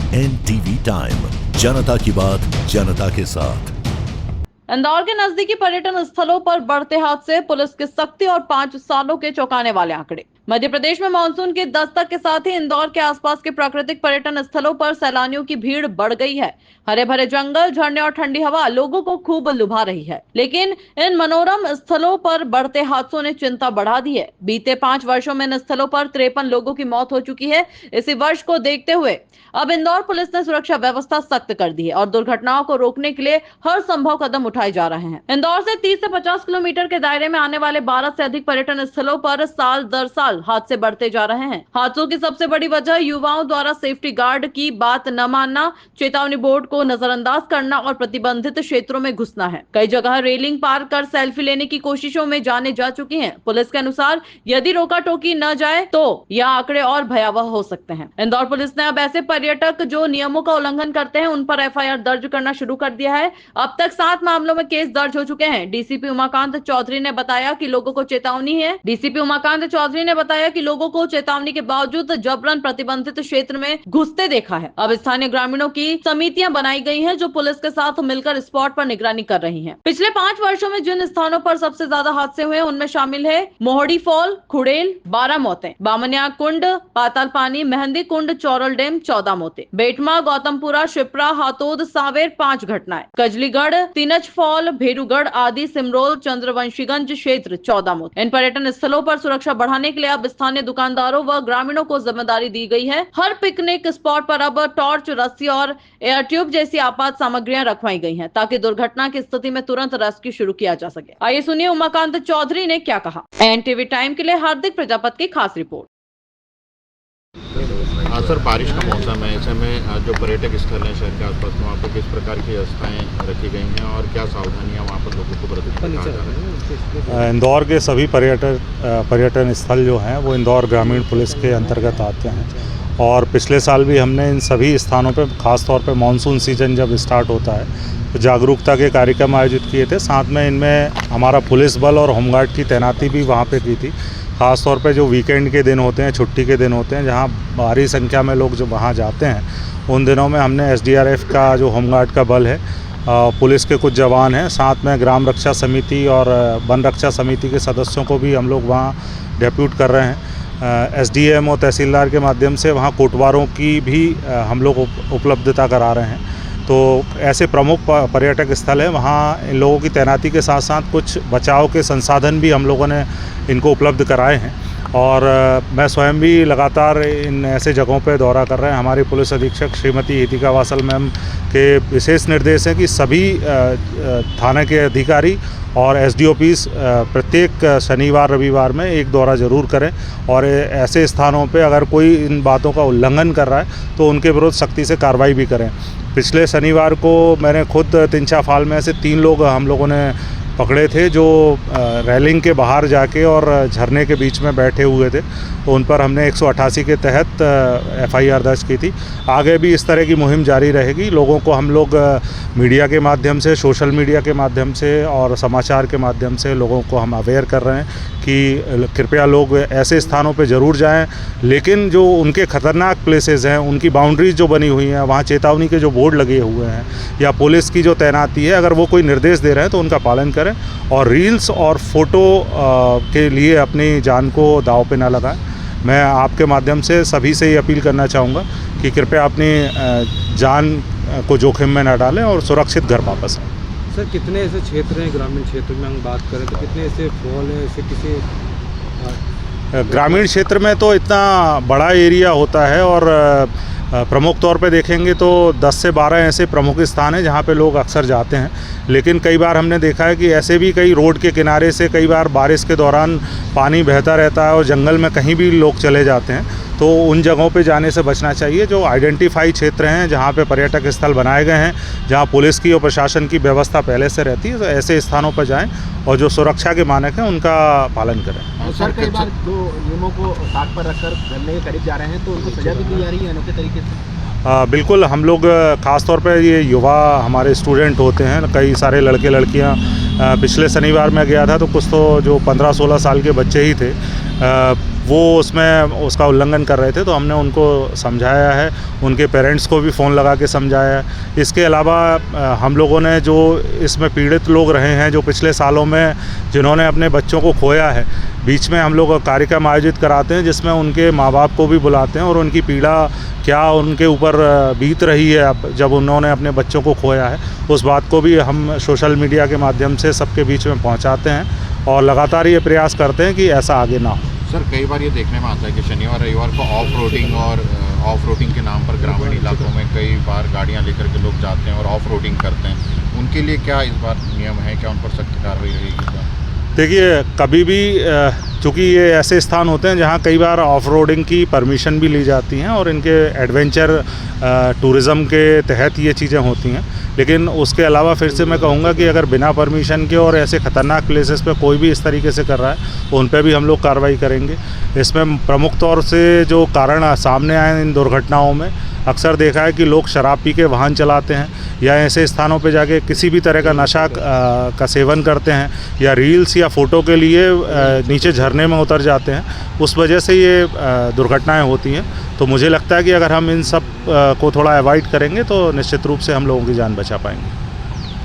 NTV time, जनता की बात जनता के साथ। इंदौर के नजदीकी पर्यटन स्थलों पर बढ़ते हादसे, पुलिस की सख्ती और 5 सालों के चौंकाने वाले आंकड़े। मध्य प्रदेश में मानसून की दस्तक के साथ ही इंदौर के आसपास के प्राकृतिक पर्यटन स्थलों पर सैलानियों की भीड़ बढ़ गई है। हरे भरे जंगल, झरने और ठंडी हवा लोगों को खूब लुभा रही है, लेकिन इन मनोरम स्थलों पर बढ़ते हादसों ने चिंता बढ़ा दी है। बीते 5 वर्षों में इन स्थलों पर 53 लोगों की मौत हो चुकी है। इसी वर्ष को देखते हुए अब इंदौर पुलिस ने सुरक्षा व्यवस्था सख्त कर दी है और दुर्घटनाओं को रोकने के लिए हर संभव कदम उठाए जा रहे हैं। इंदौर से 30 से 50 किलोमीटर के दायरे में आने वाले 12 से अधिक पर्यटन स्थलों पर साल दर साल हादसे बढ़ते जा रहे हैं। हादसों की सबसे बड़ी वजह युवाओं द्वारा सेफ्टी गार्ड की बात न मानना, चेतावनी बोर्ड को नजरअंदाज करना और प्रतिबंधित क्षेत्रों में घुसना है। कई जगह रेलिंग पार कर सेल्फी लेने की कोशिशों में जाने जा चुकी हैं। पुलिस के अनुसार यदि रोका टोकी न जाए तो यह आंकड़े और भयावह हो सकते हैं। इंदौर पुलिस ने अब ऐसे पर्यटक जो नियमों का उल्लंघन करते हैं उन पर FIR दर्ज करना शुरू कर दिया है। अब तक 7 मामलों में केस दर्ज हो चुके हैं। डीसीपी उमाकांत चौधरी ने बताया कि लोगों को चेतावनी के बावजूद जबरन प्रतिबंधित क्षेत्र में घुसते देखा है। अब स्थानीय ग्रामीणों की समितियां बनाई गई हैं जो पुलिस के साथ मिलकर स्पॉट पर निगरानी कर रही हैं। पिछले 5 वर्षों में जिन स्थानों पर सबसे ज्यादा हादसे हुए उनमें शामिल है मोहड़ी फॉल, खुड़ेल 12 मौतें, बामनिया कुंड, पाताल पानी, मेहंदी कुंड, चौरल डैम 14 मौतें, बेटमा, गौतमपुरा, शिप्रा, हातोद, सांवेर 5 घटनाएं, कजलीगढ़, तीनच फॉल, भेरूगढ़ आदि, सिमरोल, चंद्रवंशीगंज क्षेत्र 14 मौतें। इन पर्यटन स्थलों पर सुरक्षा बढ़ाने के लिए अब स्थानीय दुकानदारों व ग्रामीणों को जिम्मेदारी दी गई है। हर पिकनिक स्पॉट पर अब टॉर्च, रस्सी और एयर ट्यूब जैसी आपात सामग्रियां रखवाई गई हैं ताकि दुर्घटना की स्थिति में तुरंत रेस्क्यू शुरू किया जा सके। आइए सुनिए उमाकांत चौधरी ने क्या कहा। NTV टाइम के लिए हार्दिक प्रजापति की खास रिपोर्ट। सर, बारिश का मौसम है, ऐसे में जो पर्यटक स्थल हैं शहर के आसपास में, वहाँ पर किस प्रकार की व्यवस्थाएं रखी गई हैं और क्या सावधानियां वहाँ पर लोगों को बरतनी चाहिए? इंदौर के सभी पर्यटन स्थल जो हैं वो इंदौर ग्रामीण पुलिस के अंतर्गत आते हैं और पिछले साल भी हमने इन सभी स्थानों पे ख़ास तौर पे मानसून सीजन जब स्टार्ट होता है तो जागरूकता के कार्यक्रम आयोजित किए थे। साथ में इनमें हमारा पुलिस बल और होमगार्ड की तैनाती भी वहाँ पे की थी। ख़ास तौर पे जो वीकेंड के दिन होते हैं, छुट्टी के दिन होते हैं, जहाँ भारी संख्या में लोग जब वहाँ जाते हैं उन दिनों में हमने SDRF का जो होमगार्ड का बल है, पुलिस के कुछ जवान हैं, साथ में ग्राम रक्षा समिति और वन रक्षा समिति के सदस्यों को भी हम लोग वहाँ डेप्यूट कर रहे हैं। SDM और तहसीलदार के माध्यम से वहाँ कोटवारों की भी हम लोग उपलब्धता करा रहे हैं। तो ऐसे प्रमुख पर्यटक स्थल हैं, वहाँ इन लोगों की तैनाती के साथ साथ कुछ बचाव के संसाधन भी हम लोगों ने इनको उपलब्ध कराए हैं और मैं स्वयं भी लगातार इन ऐसे जगहों पर दौरा कर रहे हैं। हमारी पुलिस अधीक्षक श्रीमती हितिका वासल मैम के विशेष निर्देश हैं कि सभी थाना के अधिकारी और SDOPs प्रत्येक शनिवार रविवार में एक दौरा ज़रूर करें और ऐसे स्थानों पे अगर कोई इन बातों का उल्लंघन कर रहा है तो उनके विरुद्ध सख्ती से कार्रवाई भी करें। पिछले शनिवार को मैंने खुद तिनछा फाल में ऐसे 3 लोग हम लोगों ने पकड़े थे जो रेलिंग के बाहर जाके और झरने के बीच में बैठे हुए थे, तो उन पर हमने 188 के तहत FIR दर्ज की थी। आगे भी इस तरह की मुहिम जारी रहेगी। लोगों को हम लोग मीडिया के माध्यम से, सोशल मीडिया के माध्यम से और समाचार के माध्यम से लोगों को हम अवेयर कर रहे हैं कि कृपया लोग ऐसे स्थानों पे ज़रूर जाएं, लेकिन जो उनके ख़तरनाक प्लेसेस हैं, उनकी बाउंड्रीज जो बनी हुई हैं, वहाँ चेतावनी के जो बोर्ड लगे हुए हैं या पुलिस की जो तैनाती है, अगर वो कोई निर्देश दे रहे हैं तो उनका पालन करें और रील्स और फ़ोटो के लिए अपनी जान को दांव पे ना लगाएं। मैं आपके माध्यम से सभी से ये अपील करना चाहूँगा कि कृपया अपनी जान को जोखिम में ना डालें और सुरक्षित घर वापस आएँ। सर, कितने ऐसे क्षेत्र हैं ग्रामीण क्षेत्र में हम बात करें तो कितने ऐसे फॉल हैं, ऐसे किसी ग्रामीण क्षेत्र में तो इतना बड़ा एरिया होता है और प्रमुख तौर पे देखेंगे तो 10 से 12 ऐसे प्रमुख स्थान हैं जहाँ पे लोग अक्सर जाते हैं। लेकिन कई बार हमने देखा है कि ऐसे भी कई रोड के किनारे से कई बार बारिश के दौरान पानी बहता रहता है और जंगल में कहीं भी लोग चले जाते हैं, तो उन जगहों पे जाने से बचना चाहिए। जो आइडेंटिफाई क्षेत्र हैं जहाँ पे पर्यटक स्थल बनाए गए हैं, जहाँ पुलिस की और प्रशासन की व्यवस्था पहले से रहती है, तो ऐसे स्थानों पर जाएं और जो सुरक्षा के मानक हैं उनका पालन करें। सर, कई बार जो नियमों को ताक पर रखकर धरने के करीब जा रहे हैं तो उनको सजा भी दी जा रही है अनोखे तरीके से। बिल्कुल, हम लोग ख़ास तौर पे ये युवा हमारे स्टूडेंट होते हैं, कई सारे लड़के लड़कियां। पिछले शनिवार मैं गया था तो कुछ तो जो 15-16 साल के बच्चे ही थे, वो उसमें उसका उल्लंघन कर रहे थे, तो हमने उनको समझाया है, उनके पेरेंट्स को भी फ़ोन लगा के समझाया है। इसके अलावा हम लोगों ने जो इसमें पीड़ित लोग रहे हैं, जो पिछले सालों में जिन्होंने अपने बच्चों को खोया है, बीच में हम लोग कार्यक्रम आयोजित कराते हैं जिसमें उनके माँ बाप को भी बुलाते हैं और उनकी पीड़ा क्या उनके ऊपर बीत रही है अब जब उन्होंने अपने बच्चों को खोया है, उस बात को भी हम सोशल मीडिया के माध्यम से सबके बीच में पहुंचाते हैं और लगातार ये प्रयास करते हैं कि ऐसा आगे ना हो। सर, कई बार ये देखने में आता है कि शनिवार रविवार को ऑफ रोडिंग के नाम पर ग्रामीण इलाकों में कई बार गाड़ियां लेकर के लोग जाते हैं और ऑफ रोडिंग करते हैं। उनके लिए क्या इस बार नियम है, क्या उन पर सख्त कार्रवाई रहेगी? देखिए, कभी भी चूँकि ये ऐसे स्थान होते हैं जहाँ कई बार ऑफ रोडिंग की परमिशन भी ली जाती हैं और इनके एडवेंचर टूरिज़्म के तहत ये चीज़ें होती हैं, लेकिन उसके अलावा फिर से मैं कहूँगा कि अगर बिना परमिशन के और ऐसे ख़तरनाक प्लेसेस पे कोई भी इस तरीके से कर रहा है तो उन पे भी हम लोग कार्रवाई करेंगे। इसमें प्रमुख तौर से जो कारण सामने आए इन दुर्घटनाओं में, अक्सर देखा है कि लोग शराब पी के वाहन चलाते हैं या ऐसे स्थानों पे जाके किसी भी तरह का नशा का सेवन करते हैं या रील्स या फ़ोटो के लिए नीचे झरने में उतर जाते हैं, उस वजह से ये दुर्घटनाएं होती हैं। तो मुझे लगता है कि अगर हम इन सब को थोड़ा अवॉइड करेंगे तो निश्चित रूप से हम लोगों की जान बचा पाएंगे।